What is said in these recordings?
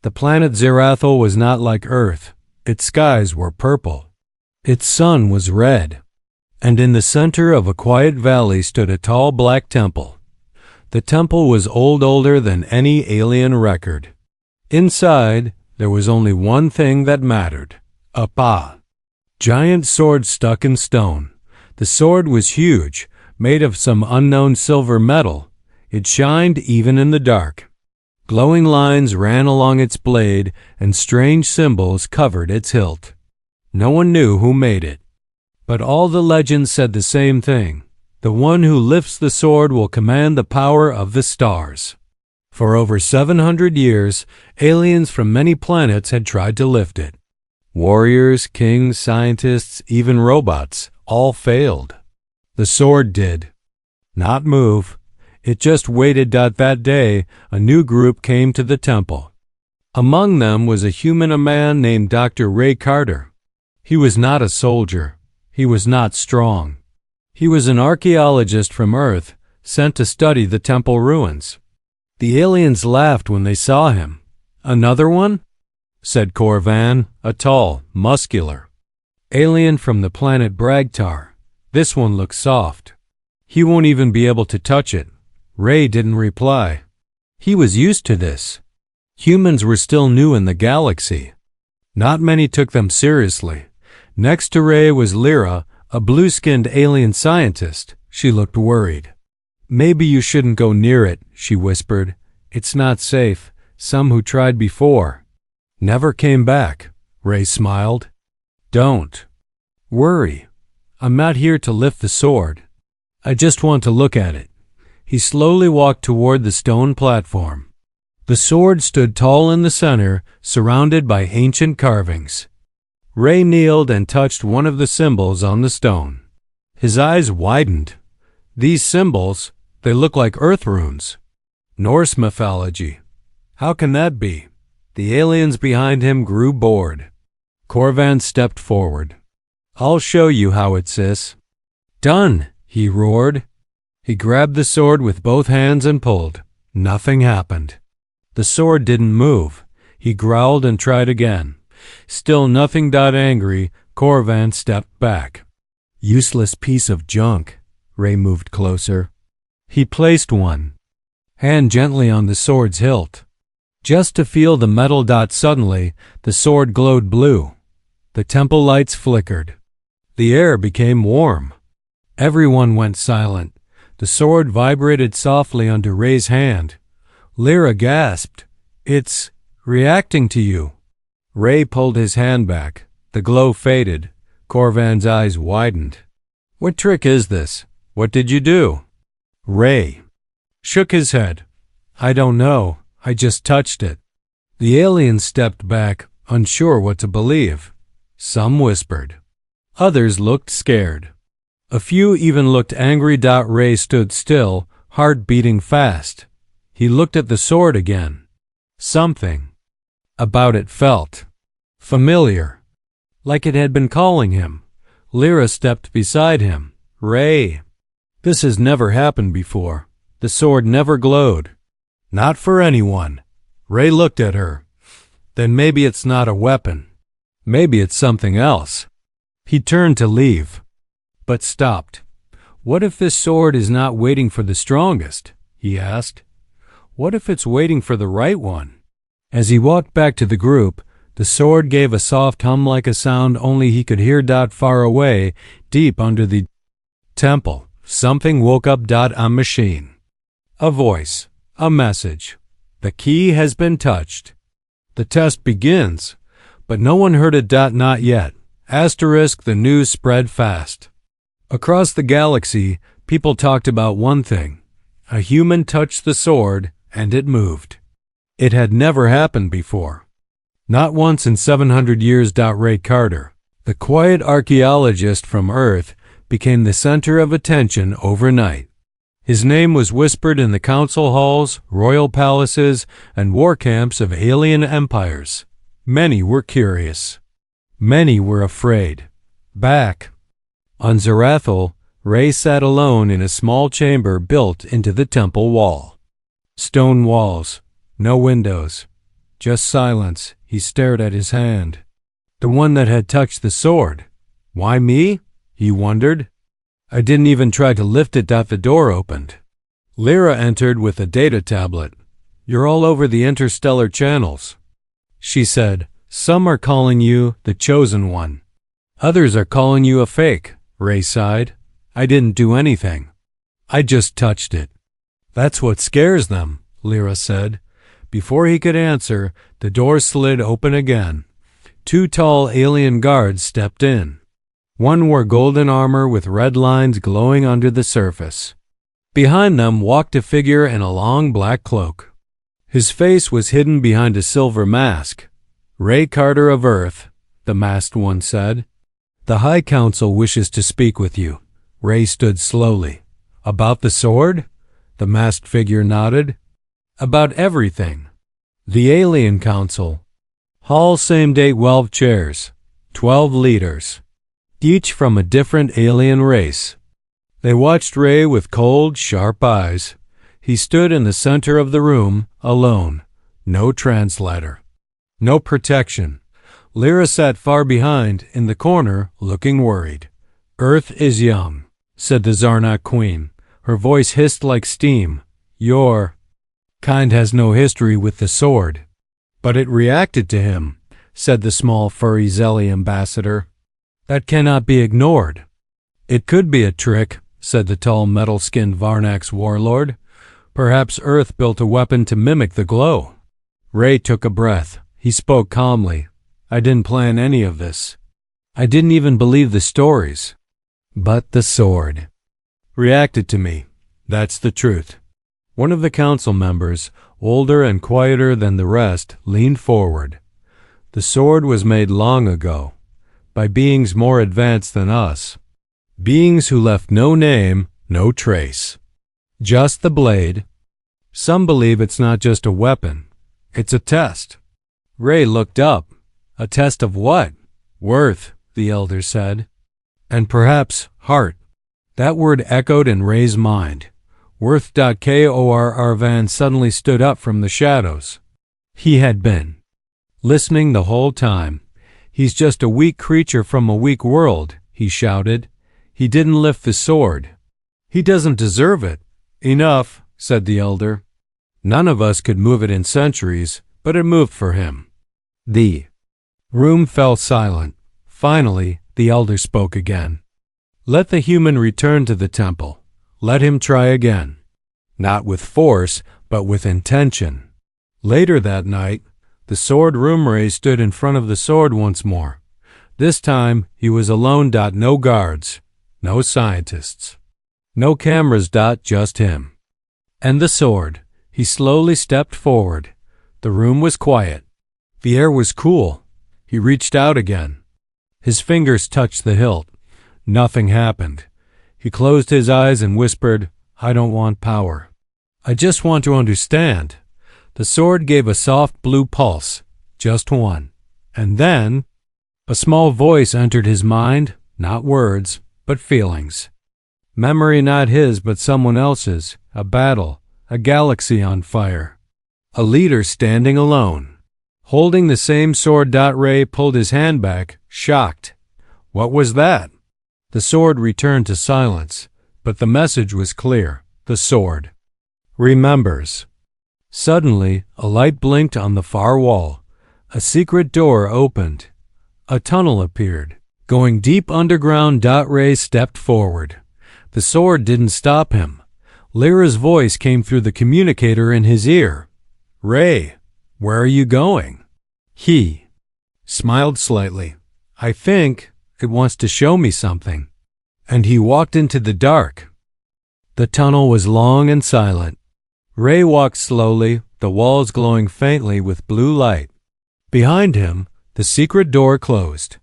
The planet Zerathal was not like Earth. Its skies were purple. Its sun was red. And in the center of a quiet valley stood a tall black temple. The temple was older than any alien record. Inside, there was only one thing that mattered: a pa. Giant sword stuck in stone. The sword was huge, made of some unknown silver metal. It shined even in the dark. Glowing lines ran along its blade, and strange symbols covered its hilt. No one knew who made it. But all the legends said the same thing: the one who lifts the sword will command the power of the stars. For over 700 years, aliens from many planets had tried to lift it. Warriors, kings, scientists, even robots, all failed. The sword did. Not move. It just waited. That day, a new group came to the temple. Among them was a man named Dr. Ray Carter. He was not a soldier. He was not strong. He was an archaeologist from Earth, sent to study the temple ruins. The aliens laughed when they saw him. "Another one?" said Corvan, a tall, muscular alien from the planet Bragtar. "This one looks soft. He won't even be able to touch it." Ray didn't reply. He was used to this. Humans were still new in the galaxy. Not many took them seriously. Next to Ray was Lyra, a blue-skinned alien scientist. She looked worried. "Maybe you shouldn't go near it," she whispered. "It's not safe. Some who tried before never came back." Ray smiled. "Don't worry. I'm not here to lift the sword. I just want to look at it." He slowly walked toward the stone platform. The sword stood tall in the center, surrounded by ancient carvings. Ray kneeled and touched one of the symbols on the stone. His eyes widened. These symbols, they look like earth runes. Norse mythology. How can that be? The aliens behind him grew bored. Corvan stepped forward. "I'll show you how it sis." "Done," he roared. He grabbed the sword with both hands and pulled. Nothing happened. The sword didn't move. He growled and tried again. Still nothing. Angry, Corvan stepped back. "Useless piece of junk." Ray moved closer. He placed one hand gently on the sword's hilt, just to feel the metal. Suddenly, the sword glowed blue. The temple lights flickered. The air became warm. Everyone went silent. The sword vibrated softly under Ray's hand. Lyra gasped. "It's reacting to you." Ray pulled his hand back. The glow faded. Corvan's eyes widened. "What trick is this? What did you do?" Ray shook his head. "I don't know. I just touched it." The aliens stepped back, unsure what to believe. Some whispered. Others looked scared. A few even looked angry. Ray stood still, heart beating fast. He looked at the sword again. Something about it felt familiar, like it had been calling him. Lyra stepped beside him. "Ray, this has never happened before. The sword never glowed." "Not for anyone." Ray looked at her. "Then maybe it's not a weapon. Maybe it's something else." He turned to leave, but stopped. "What if this sword is not waiting for the strongest?" he asked. "What if it's waiting for the right one?" As he walked back to the group, the sword gave a soft hum, like a sound only he could hear. Far away, deep under the temple, something woke up. A machine. A voice. A message. "The key has been touched. The test begins." But no one heard it. Not yet. The news spread fast. Across the galaxy, people talked about one thing. A human touched the sword, and it moved. It had never happened before. Not once in 700 years. Ray Carter, the quiet archaeologist from Earth, became the center of attention overnight. His name was whispered in the council halls, royal palaces, and war camps of alien empires. Many were curious. Many were afraid. Back on Zerathal, Ray sat alone in a small chamber built into the temple wall. Stone walls, no windows, Just silence. He stared at his hand. The one that had touched the sword. Why me? He wondered. I didn't even try to lift it. The door opened. Lyra entered with a data tablet. You're all over the interstellar channels, she said. Some are calling you the chosen one. Others are calling you a fake, Ray sighed. I didn't do anything. I just touched it. That's what scares them, Lyra said. Before he could answer, the door slid open again. 2 tall alien guards stepped in. One wore golden armor with red lines glowing under the surface. Behind them walked a figure in a long black cloak. His face was hidden behind a silver mask. Ray Carter of Earth, the masked one said. The High Council wishes to speak with you. Ray stood slowly. About the sword? The masked figure nodded. About everything. The Alien Council. Hall same-day 12 chairs. 12 leaders. Each from a different alien race. They watched Ray with cold, sharp eyes. He stood in the center of the room, alone. No translator. No protection. Lyra sat far behind, in the corner, looking worried. Earth is young, said the Zarnak Queen. Her voice hissed like steam. Your kind has no history with the sword. But it reacted to him, said the small furry Zelly ambassador. That cannot be ignored. It could be a trick, said the tall metal-skinned Varnax warlord. Perhaps Earth built a weapon to mimic the glow. Ray took a breath. He spoke calmly. I didn't plan any of this. I didn't even believe the stories. But the sword reacted to me. That's the truth. One of the council members, older and quieter than the rest, leaned forward. The sword was made long ago, by beings more advanced than us. Beings who left no name, no trace. Just the blade. Some believe it's not just a weapon. It's a test. Ray looked up. A test of what? Worth, the elder said. And perhaps heart. That word echoed in Ray's mind. Worth. Korr Van suddenly stood up from the shadows. He had been listening the whole time. He's just a weak creature from a weak world, he shouted. He didn't lift the sword. He doesn't deserve it. Enough, said the elder. None of us could move it in centuries, but it moved for him. The room fell silent. Finally, the elder spoke again. Let the human return to the temple. Let him try again. Not with force, but with intention. Later that night, the sword room Ray stood in front of the sword once more. This time, he was alone. No guards, no scientists, no cameras. Just him. And the sword. He slowly stepped forward. The room was quiet. The air was cool. He reached out again. His fingers touched the hilt. Nothing happened. He closed his eyes and whispered, I don't want power. I just want to understand. The sword gave a soft blue pulse. Just one. And then a small voice entered his mind, not words, but feelings. Memory not his, but someone else's. A battle. A galaxy on fire. A leader standing alone. Holding the same sword. Ray pulled his hand back, shocked. What was that? The sword returned to silence, but the message was clear. The sword remembers. Suddenly, a light blinked on the far wall. A secret door opened. A tunnel appeared, going deep underground. Ray stepped forward. The sword didn't stop him. Lyra's voice came through the communicator in his ear. Ray, where are you going? He smiled slightly. I think it wants to show me something. And he walked into the dark. The tunnel was long and silent. Ray walked slowly, the walls glowing faintly with blue light. Behind him, the secret door closed.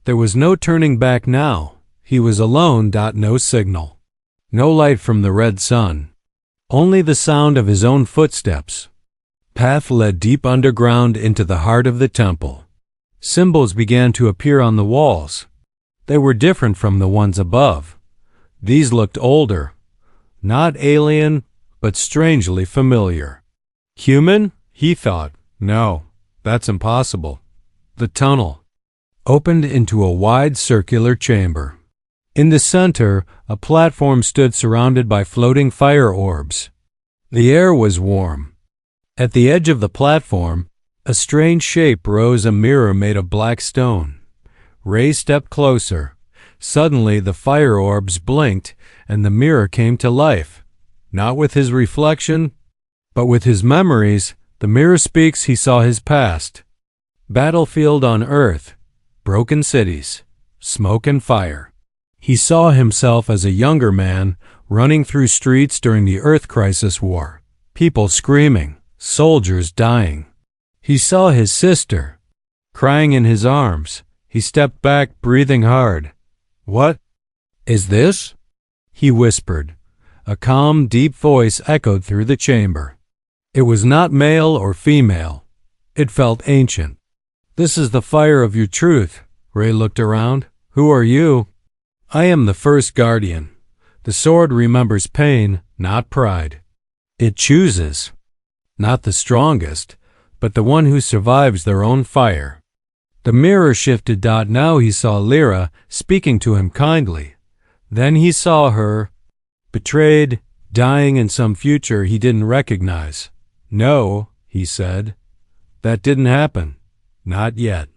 There was no turning back now. He was alone. No signal. No light from the red sun. Only the sound of his own footsteps. Path led deep underground into the heart of the temple. Symbols began to appear on the walls. They were different from the ones above. These looked older. Not alien, but strangely familiar. Human? He thought. No, That's impossible. The tunnel opened into a wide circular chamber. In the center, a platform stood surrounded by floating fire orbs. The air was warm. At the edge of the platform, a strange shape rose, a mirror made of black stone. Ray stepped closer. Suddenly, the fire orbs blinked, and the mirror came to life. Not with his reflection, but with his memories. The mirror speaks. He saw his past. Battlefield on Earth, broken cities, smoke and fire. He saw himself as a younger man running through streets during the Earth Crisis War. People screaming, soldiers dying. He saw his sister, crying in his arms. He stepped back, breathing hard. "What is this?" he whispered. A calm, deep voice echoed through the chamber. It was not male or female. It felt ancient. "This is the fire of your truth." Ray looked around. "Who are you?" "I am the first guardian. The sword remembers pain, not pride. It chooses, not the strongest, but the one who survives their own fire." The mirror shifted. Now he saw Lyra speaking to him kindly. Then he saw her, betrayed, dying in some future he didn't recognize. "No," he said. "That didn't happen. Not yet."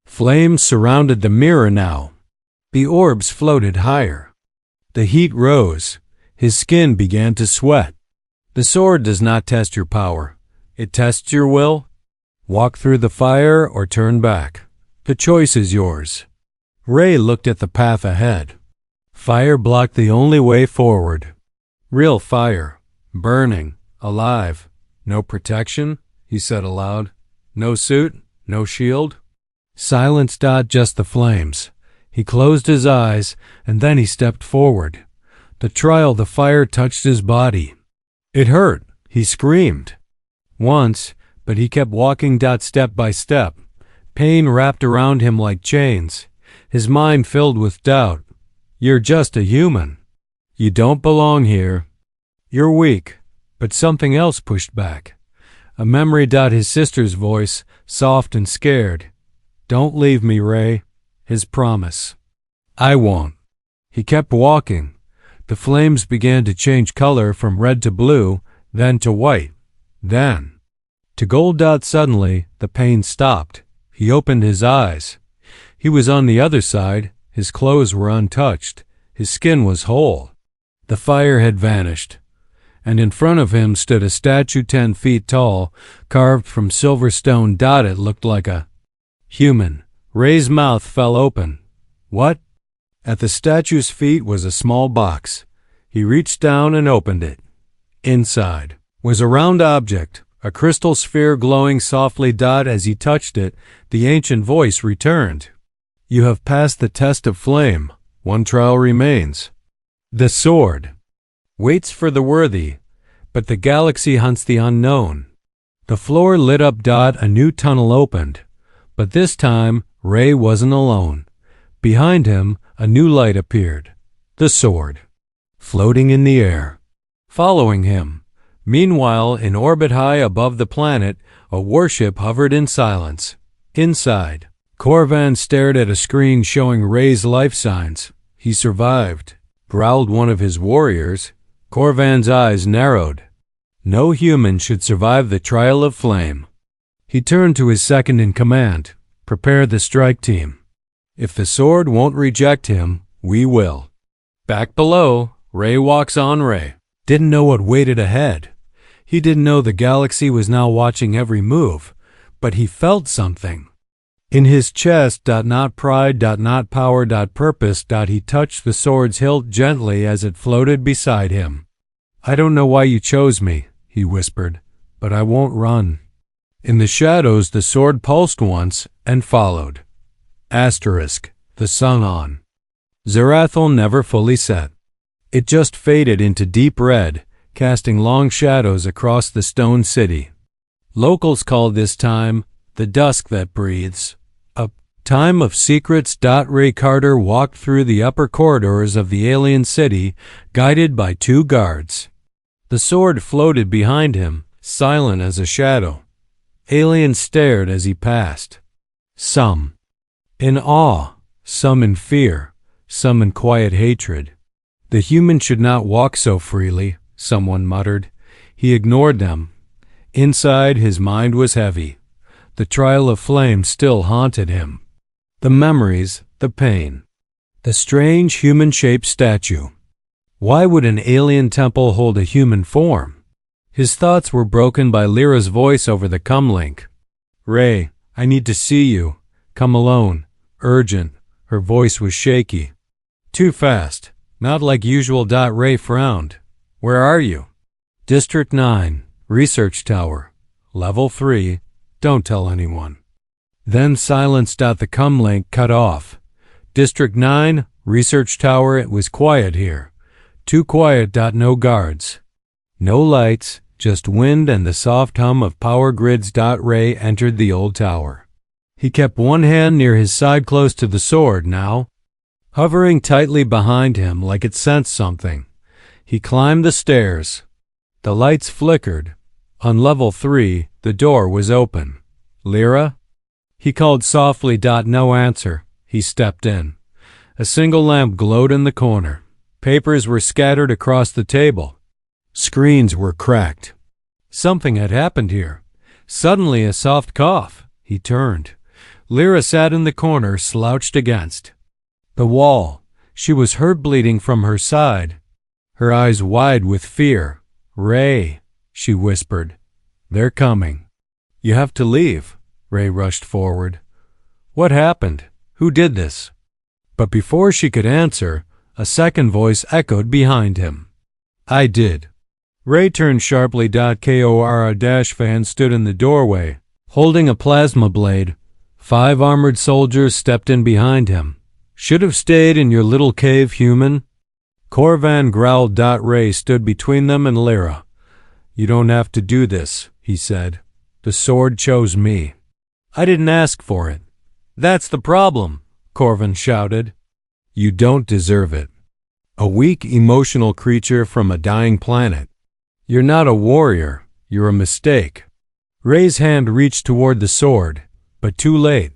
Flames surrounded the mirror now. The orbs floated higher. The heat rose. His skin began to sweat. The sword does not test your power. It tests your will. Walk through the fire or turn back. The choice is yours. Ray looked at the path ahead. Fire blocked the only way forward. Real fire. Burning. Alive. "No protection," he said aloud. "No suit. No shield." Silence. Just the flames. He closed his eyes, and then he stepped forward. The fire touched his body. It hurt. He screamed. Once, but he kept walking. Step by step. Pain wrapped around him like chains. His mind filled with doubt. "You're just a human. You don't belong here. You're weak." But something else pushed back. A memory. His sister's voice, soft and scared. "Don't leave me, Ray." His promise. "I won't." He kept walking. The flames began to change color from red to blue, then to white, then to gold. Suddenly, the pain stopped. He opened his eyes. He was on the other side. His clothes were untouched. His skin was whole. The fire had vanished, and in front of him stood a statue 10 feet tall, carved from silver stone. It looked like a human. Ray's mouth fell open. "What?" At the statue's feet was a small box. He reached down and opened it. Inside was a round object, a crystal sphere glowing softly. As he touched it, the ancient voice returned. "You have passed the test of flame. One trial remains. The sword waits for the worthy, but the galaxy hunts the unknown." The floor lit up. A new tunnel opened, but this time Ray wasn't alone. Behind him, a new light appeared. The sword, floating in the air, following him. Meanwhile, in orbit high above the planet, a warship hovered in silence. Inside, Corvan stared at a screen showing Ray's life signs. "He survived," growled one of his warriors. Corvan's eyes narrowed. No human should survive the trial of flame. He turned to his second in command. "Prepare the strike team. If the sword won't reject him, we will." Back below, Ray walks on. Ray didn't know what waited ahead. He didn't know the galaxy was now watching every move, but he felt something. In his chest. Not pride. Not power. Purpose. He touched the sword's hilt gently as it floated beside him. "I don't know why you chose me," he whispered, "but I won't run." In the shadows, the sword pulsed once and followed. The sun on Zerathal never fully set. It just faded into deep red, casting long shadows across the stone city. Locals called this time the dusk that breathes, a time of secrets. Ray Carter walked through the upper corridors of the alien city, guided by 2 guards. The sword floated behind him, silent as a shadow. Aliens stared as he passed. Some in awe, some in fear, some in quiet hatred. The human should not walk so freely, someone muttered. He ignored them. Inside, his mind was heavy. The trial of flame still haunted him. The memories, the pain. The strange human-shaped statue. Why would an alien temple hold a human form? His thoughts were broken by Lyra's voice over the comlink. "Ray, I need to see you. Come alone. Urgent." Her voice was shaky. "Too fast. Not like usual." Ray frowned. "Where are you?" "District 9, Research Tower. Level 3. Don't tell anyone." Then silence. The comlink cut off. "District 9, Research Tower. It was quiet here. Too quiet. No guards. No lights, just wind and the soft hum of power grids." Ray entered the old tower. He kept one hand near his side close to the sword now, hovering tightly behind him like it sensed something. He climbed the stairs. The lights flickered. On level 3, the door was open. "Lyra?" He called softly. No answer. He stepped in. A single lamp glowed in the corner. Papers were scattered across the table. Screens were cracked. Something had happened here. Suddenly a soft cough. He turned. Lyra sat in the corner, slouched against the wall. She was heard bleeding from her side, her eyes wide with fear. "Ray," she whispered. "They're coming." "You have to leave." Ray rushed forward. "What happened? Who did this?" But before she could answer, a second voice echoed behind him. "I did." Ray turned sharply. Kora-Fan stood in the doorway, holding a plasma blade. 5 armored soldiers stepped in behind him. "Should have stayed in your little cave, human." Korvan growled. Ray stood between them and Lyra. "You don't have to do this," he said. "The sword chose me. I didn't ask for it." "That's the problem," Korvan shouted. "You don't deserve it. A weak, emotional creature from a dying planet. You're not a warrior. You're a mistake." Ray's hand reached toward the sword, but too late.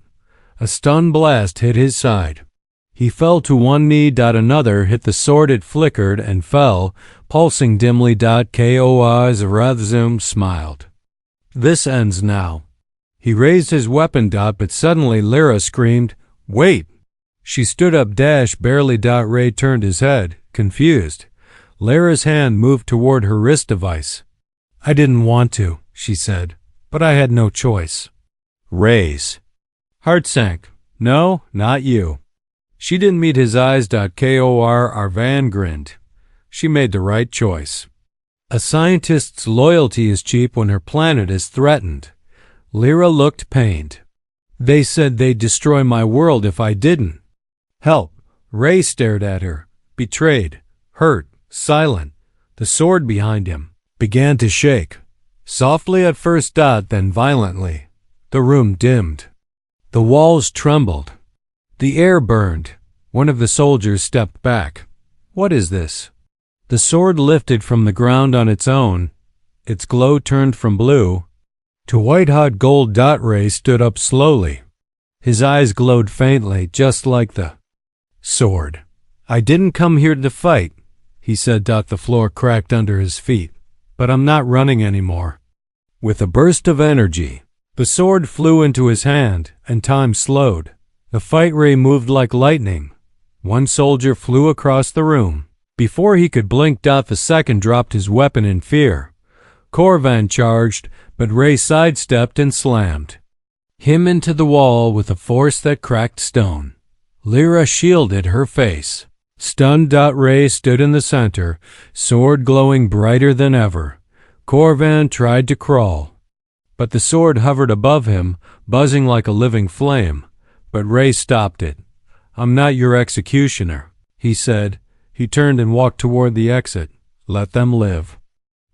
A stun blast hit his side. He fell to one knee. Another hit the sword. It flickered and fell, pulsing dimly. Koazarathzum smiled. "This ends now." He raised his weapon. But suddenly Lyra screamed, "Wait!" She stood up. Barely. Ray turned his head, confused. Lyra's hand moved toward her wrist device. "I didn't want to," she said, "but I had no choice." Ray's heart sank. "No, not you." She didn't meet his eyes. Kor-Arvan grinned. She made the right choice. A scientist's loyalty is cheap when her planet is threatened. Lyra looked pained. "They said they'd destroy my world if I didn't." "Help." Ray stared at her, betrayed, hurt, silent. The sword behind him began to shake. Softly at first. Then violently. The room dimmed. The walls trembled. The air burned. One of the soldiers stepped back. "What is this?" The sword lifted from the ground on its own. Its glow turned from blue to white-hot gold. Ray stood up slowly. His eyes glowed faintly, just like the sword. "I didn't come here to fight," he said. The floor cracked under his feet. "But I'm not running anymore." With a burst of energy, the sword flew into his hand, and time slowed. The fight ray moved like lightning. One soldier flew across the room. Before he could blink, the second dropped his weapon in fear. Korvan charged, but Ray sidestepped and slammed him into the wall with a force that cracked stone. Lyra shielded her face. Stunned. Ray stood in the center, sword glowing brighter than ever. Korvan tried to crawl, but the sword hovered above him, buzzing like a living flame. But Ray stopped it. "I'm not your executioner," he said. He turned and walked toward the exit. "Let them live.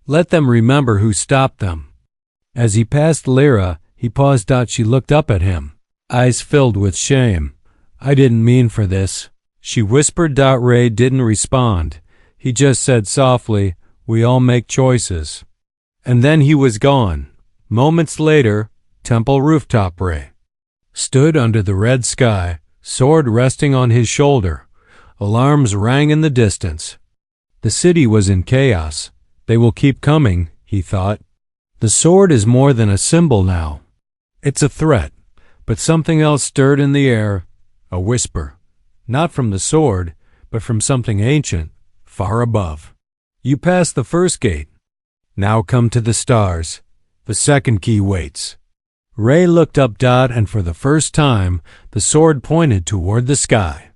Let them remember who stopped them." As he passed Lyra, he paused. She looked up at him, eyes filled with shame. "I didn't mean for this," she whispered. Ray didn't respond. He just said softly, "We all make choices." And then he was gone. Moments later, temple rooftop. Ray stood under the red sky, sword resting on his shoulder. Alarms rang in the distance. The city was in chaos. They will keep coming, he thought. The sword is more than a symbol now. It's a threat. But something else stirred in the air, a whisper, not from the sword, but from something ancient, far above. You passed the first gate. Now come to the stars. The second key waits. Ray looked up, and for the first time, the sword pointed toward the sky.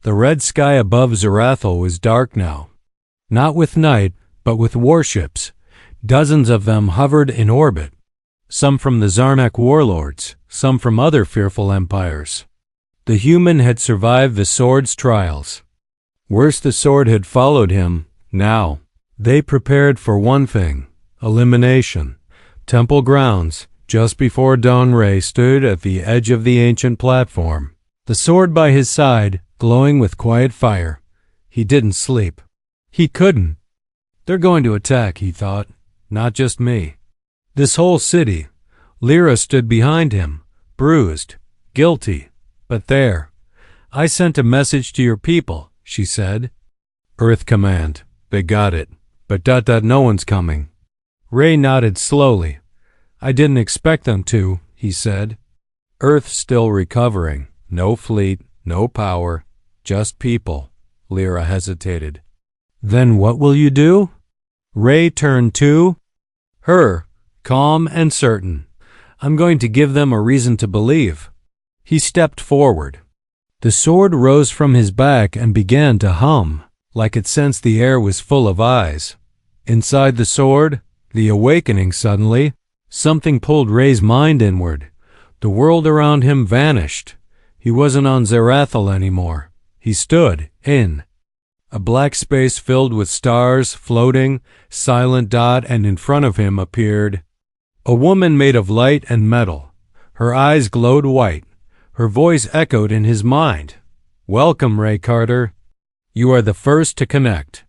The red sky above Zarathil was dark now. Not with night, but with warships. Dozens of them hovered in orbit. Some from the Zarnak warlords, some from other fearful empires. The human had survived the sword's trials. Worse, the sword had followed him. Now, they prepared for one thing, elimination. Temple grounds, just before dawn. Ray stood at the edge of the ancient platform, the sword by his side, glowing with quiet fire. He didn't sleep. He couldn't. They're going to attack, he thought. Not just me. This whole city. Lyra stood behind him, bruised, guilty. But there. I sent a message to your people, she said. Earth command. They got it. But no one's coming. Ray nodded slowly. I didn't expect them to, he said. Earth still recovering. No fleet, no power, just people. Lyra hesitated. Then what will you do? Ray turned to her, calm and certain. I'm going to give them a reason to believe. He stepped forward. The sword rose from his back and began to hum, like it sensed the air was full of eyes. Inside the sword, the awakening suddenly, something pulled Ray's mind inward. The world around him vanished. He wasn't on Zarathil anymore. He stood in a black space filled with stars, floating, silent. And in front of him appeared a woman made of light and metal. Her eyes glowed white. Her voice echoed in his mind. Welcome, Ray Carter. You are the first to connect.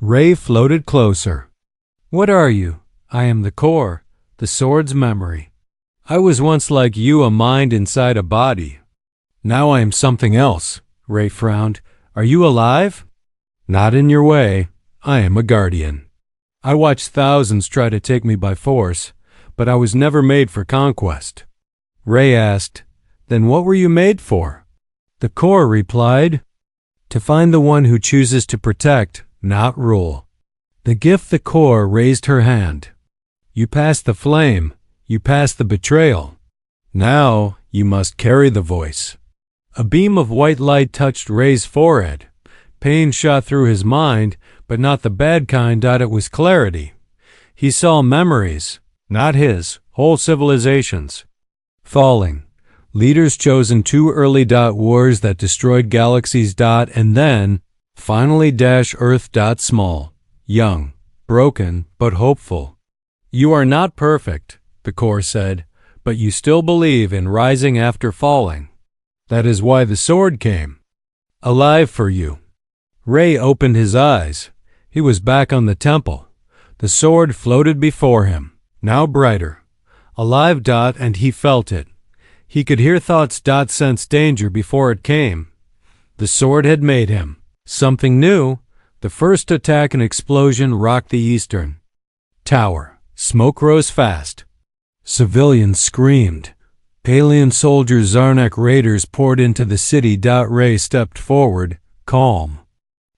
Ray floated closer. What are you? I am the core, the sword's memory. I was once like you, a mind inside a body. Now I am something else. Ray frowned. Are you alive? Not in your way. I am a guardian. I watched thousands try to take me by force, but I was never made for conquest. Ray asked, Then what were you made for? The core replied, To find the one who chooses to protect, not rule. The gift. The core raised her hand. You passed the flame. You passed the betrayal. Now you must carry the voice. A beam of white light touched Ray's forehead. Pain shot through his mind, but not the bad kind. It was clarity. He saw memories, not his, whole civilizations. Falling. Leaders chosen too early. Wars that destroyed galaxies. And then, finally, Earth. Small, young, broken, but hopeful. You are not perfect, the core said, but you still believe in rising after falling. That is why the sword came. Alive for you. Ray opened his eyes. He was back on the temple. The sword floated before him, now brighter. Alive. And he felt it. He could hear thoughts. Sense danger before it came. The sword had made him something new. The first attack and explosion rocked the eastern tower. Smoke rose fast. Civilians screamed. Alien soldiers, Zarnak raiders poured into the city. Ray stepped forward, calm.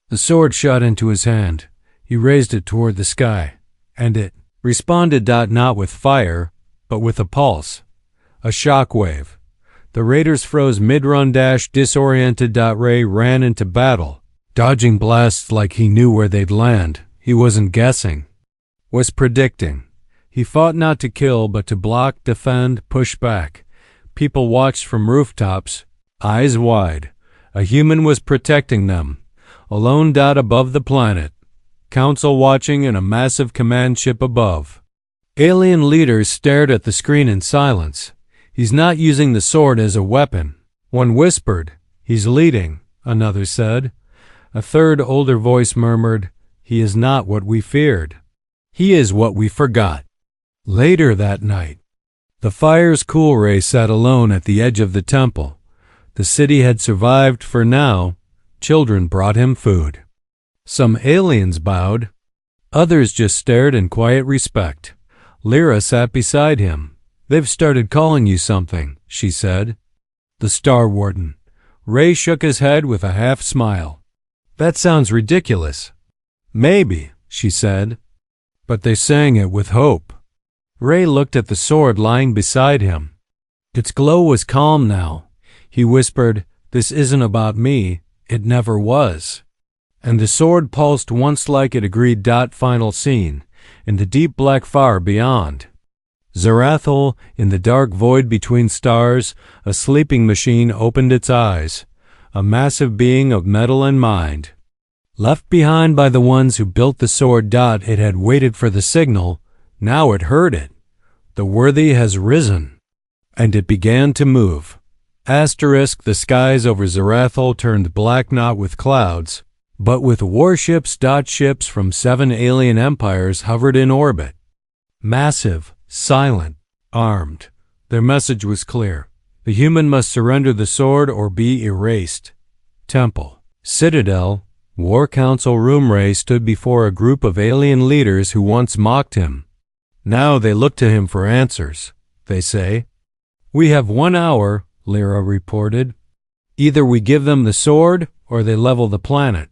The sword shot into his hand. He raised it toward the sky, and it responded. Not with fire, but with a pulse. A shock wave. The raiders froze mid-run. Disoriented. Ray ran into battle, dodging blasts like he knew where they'd land. He wasn't guessing, was predicting. He fought not to kill, but to block, defend, push back. People watched from rooftops, eyes wide. A human was protecting them, alone. Above the planet. Council watching in a massive command ship above. Alien leaders stared at the screen in silence. He's not using the sword as a weapon. One whispered, He's leading, another said. A third, older voice murmured, He is not what we feared. He is what we forgot. Later that night, The fire's cool ray sat alone at the edge of the temple. The city had survived for now. Children brought him food. Some aliens bowed. Others just stared in quiet respect. Lyra sat beside him. "They've started calling you something," she said. "The Star Warden." Ray shook his head with a half-smile. "That sounds ridiculous." "Maybe," she said. "But they sang it with hope." Ray looked at the sword lying beside him. Its glow was calm now. He whispered, "This isn't about me. It never was." And the sword pulsed once like it agreed. Final scene. In the deep black far beyond. Zarathul, in the dark void between stars, a sleeping machine opened its eyes. A massive being of metal and mind. Left behind by the ones who built the sword. It had waited for the signal. Now it heard it. The worthy has risen. And it began to move. Asterisk, the skies over Zarathul turned black, not with clouds, but with warships. Ships from 7 alien empires hovered in orbit. Massive, silent, armed. Their message was clear. The human must surrender the sword or be erased. Temple, Citadel, War Council room. Ray stood before a group of alien leaders who once mocked him. Now they look to him for answers. They say, "We have 1 hour," Lyra reported. "Either we give them the sword or they level the planet."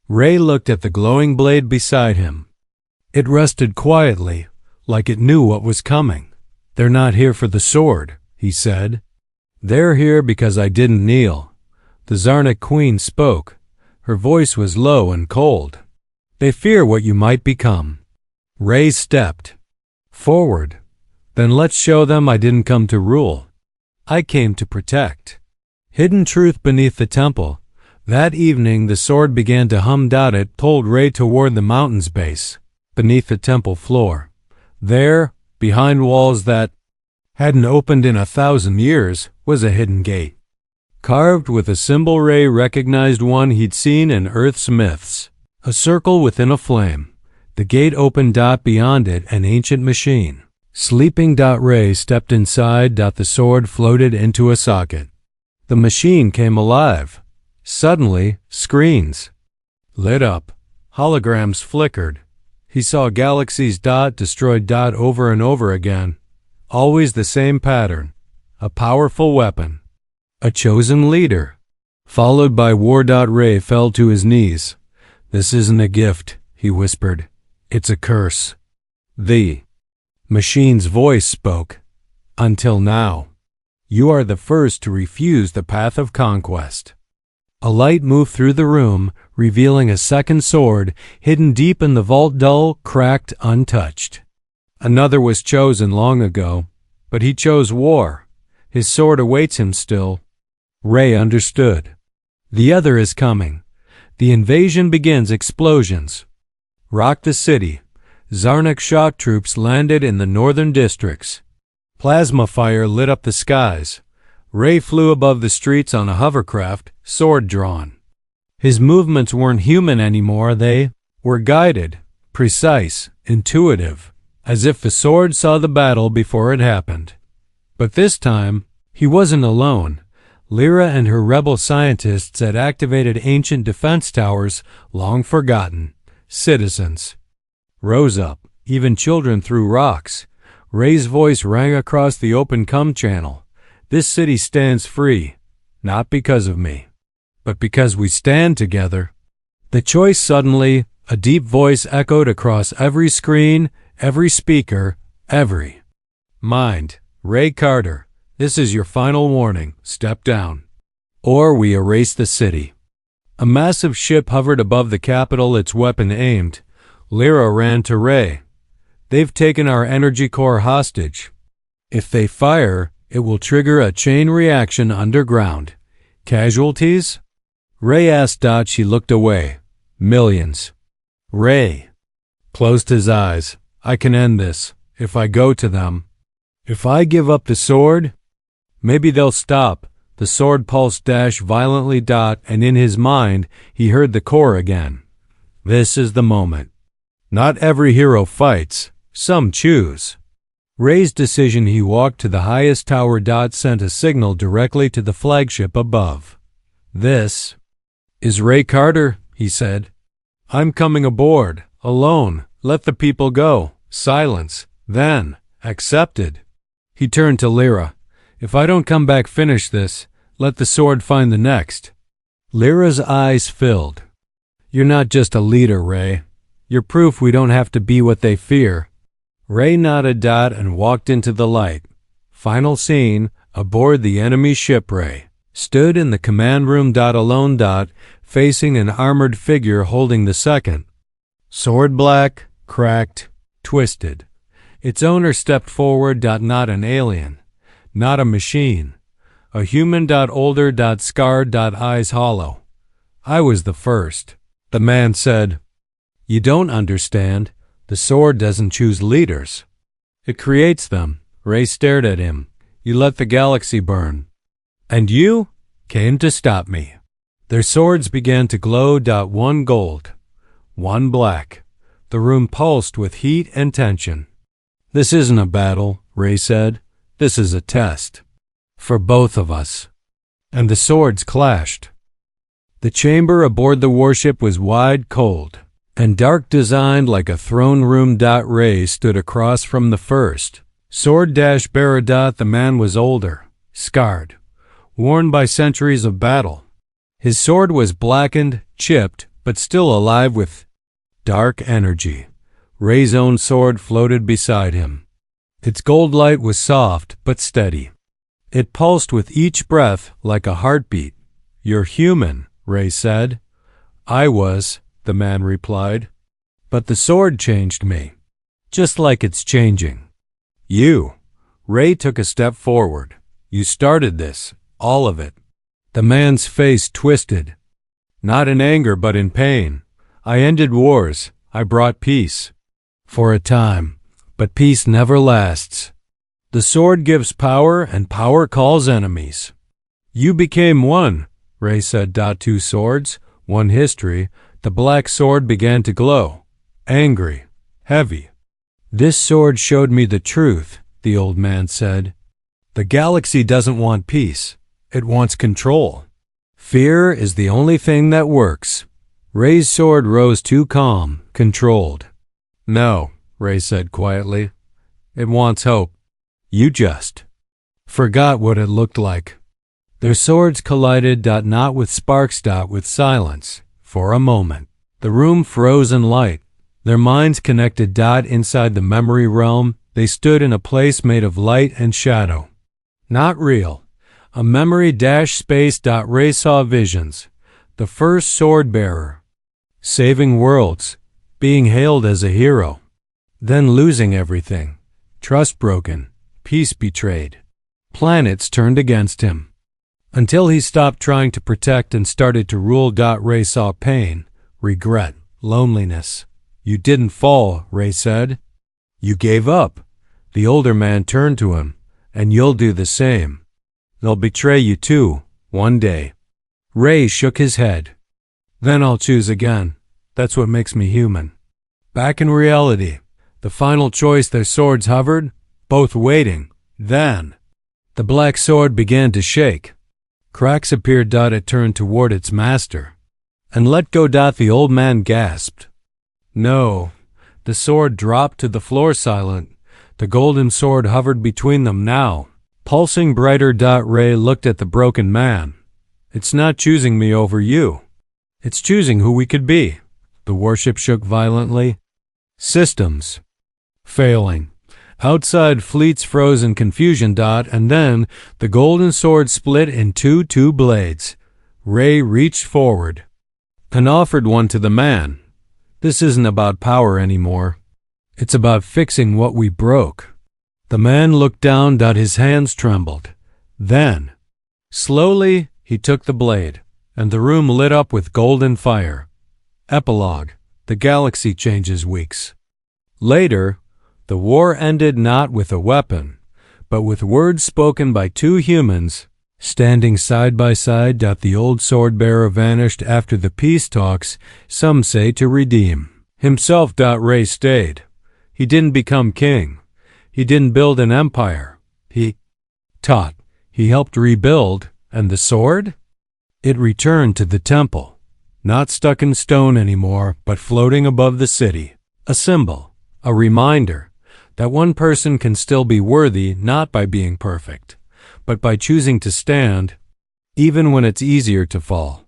Ray looked at the glowing blade beside him. It rested quietly, like it knew what was coming. "They're not here for the sword," he said. "They're here because I didn't kneel." The Zarnik Queen spoke. Her voice was low and cold. "They fear what you might become." Ray stepped forward. "Then let's show them I didn't come to rule. I came to protect." Hidden truth beneath the temple. That evening the sword began to hum. It pulled Ray toward the mountain's base, beneath the temple floor. There, behind walls that hadn't opened in 1,000 years, was a hidden gate. Carved with a symbol Ray recognized one he'd seen in Earth's myths. A circle within a flame. The gate opened. Beyond it, an ancient machine. Sleeping. Ray stepped inside. The sword floated into a socket. The machine came alive. Suddenly, screens lit up. Holograms flickered. He saw galaxies. Destroyed. Over and over again. Always the same pattern. A powerful weapon. A chosen leader. Followed by war. Ray fell to his knees. "This isn't a gift," he whispered. "It's a curse." The machine's voice spoke. "Until now. You are the first to refuse the path of conquest." A light moved through the room, revealing a second sword, hidden deep in the vault, dull, cracked, untouched. Another was chosen long ago, but he chose war. His sword awaits him still. Ray understood. The other is coming. The invasion begins. Explosions rocked the city. Zarnik shock troops landed in the northern districts. Plasma fire lit up the skies. Ray flew above the streets on a hovercraft, sword drawn. His movements weren't human anymore. They were guided, precise, intuitive, as if the sword saw the battle before it happened. But this time, he wasn't alone. Lyra and her rebel scientists had activated ancient defense towers long forgotten. Citizens rose up. Even children threw rocks. Ray's voice rang across the open channel. "This city stands free, not because of me, but because we stand together." The choice suddenly, a deep voice echoed across every screen, every speaker, every mind. "Ray Carter, this is your final warning. Step down, or we erase the city." A massive ship hovered above the capital, its weapon aimed. Lyra ran to Ray. "They've taken our energy core hostage. If they fire, it will trigger a chain reaction underground. Casualties?" Ray asked. She looked away. "Millions." Ray closed his eyes. "I can end this, if I go to them. If I give up the sword, maybe they'll stop." The sword pulsed violently. And in his mind, he heard the core again. "This is the moment. Not every hero fights. Some choose." Ray's decision. He walked to the highest tower. Sent a signal directly to the flagship above. "This is Ray Carter," he said. "I'm coming aboard, alone. Let the people go." Silence. Then, "Accepted." He turned to Lyra. "If I don't come back finish this, let the sword find the next." Lyra's eyes filled. "You're not just a leader, Ray. You're proof we don't have to be what they fear." Ray nodded. And walked into the light. Final scene, aboard the enemy ship. Ray stood in the command room. Alone. Facing an armored figure holding the second sword, black, cracked, twisted. Its owner stepped forward. Not an alien, not a machine, a human. Older. Scarred. Eyes hollow. "I was the first," the man said. "You don't understand. The sword doesn't choose leaders. It creates them." Ray stared at him. "You let the galaxy burn. And you came to stop me." Their swords began to glow. One gold, one black. The room pulsed with heat and tension. "This isn't a battle," Ray said. "This is a test. For both of us." And the swords clashed. The chamber aboard the warship was wide, cold, and dark, designed like a throne room. Ray stood across from the first sword bearer. The man was older, scarred, worn by centuries of battle. His sword was blackened, chipped, but still alive with dark energy. Ray's own sword floated beside him. Its gold light was soft but steady. It pulsed with each breath like a heartbeat. "You're human," Ray said. "I was," the man replied. "But the sword changed me, just like it's changing you." Ray took a step forward. "You started this, all of it." The man's face twisted. "Not in anger, but in pain. I ended wars. I brought peace. For a time. But peace never lasts. The sword gives power, and power calls enemies." "You became one," Ray said. "Two swords, one history." The black sword began to glow. Angry, heavy. "This sword showed me the truth," the old man said. "The galaxy doesn't want peace. It wants control. Fear is the only thing that works." Ray's sword rose too calm, controlled. "No," Ray said quietly. "It wants hope. You just forgot what it looked like." Their swords collided. Not with sparks. With silence. For a moment, the room froze in light. Their minds connected. Inside the memory realm, they stood in a place made of light and shadow. Not real. A memory space. Ray saw visions. The first sword bearer, saving worlds, being hailed as a hero, then losing everything. Trust broken, peace betrayed. Planets turned against him. Until he stopped trying to protect and started to rule. Ray saw pain, regret, loneliness. "You didn't fall," Ray said. "You gave up." The older man turned to him. "And you'll do the same. They'll betray you too, one day." Ray shook his head. "Then I'll choose again. That's what makes me human." Back in reality, the final choice. Their swords hovered, both waiting. Then, the black sword began to shake. Cracks appeared. It turned toward its master. "And let go." The old man gasped. "No." The sword dropped to the floor silent. The golden sword hovered between them now, pulsing brighter. Ray looked at the broken man. "It's not choosing me over you. It's choosing who we could be." The warship shook violently. Systems failing. Outside fleets froze in confusion. And then the golden sword split in two blades. Ray reached forward and offered one to the man. "This isn't about power anymore. It's about fixing what we broke." The man looked down. His hands trembled. Then, slowly, he took the blade, and the room lit up with golden fire. Epilogue. The galaxy changes weeks later. The war ended not with a weapon, but with words spoken by two humans, standing side by side. The old sword-bearer vanished after the peace talks, some say to redeem himself. Ray stayed. He didn't become king. He didn't build an empire. He taught. He helped rebuild. And the sword? It returned to the temple, not stuck in stone anymore, but floating above the city. A symbol, a reminder that one person can still be worthy not by being perfect, but by choosing to stand, even when it's easier to fall.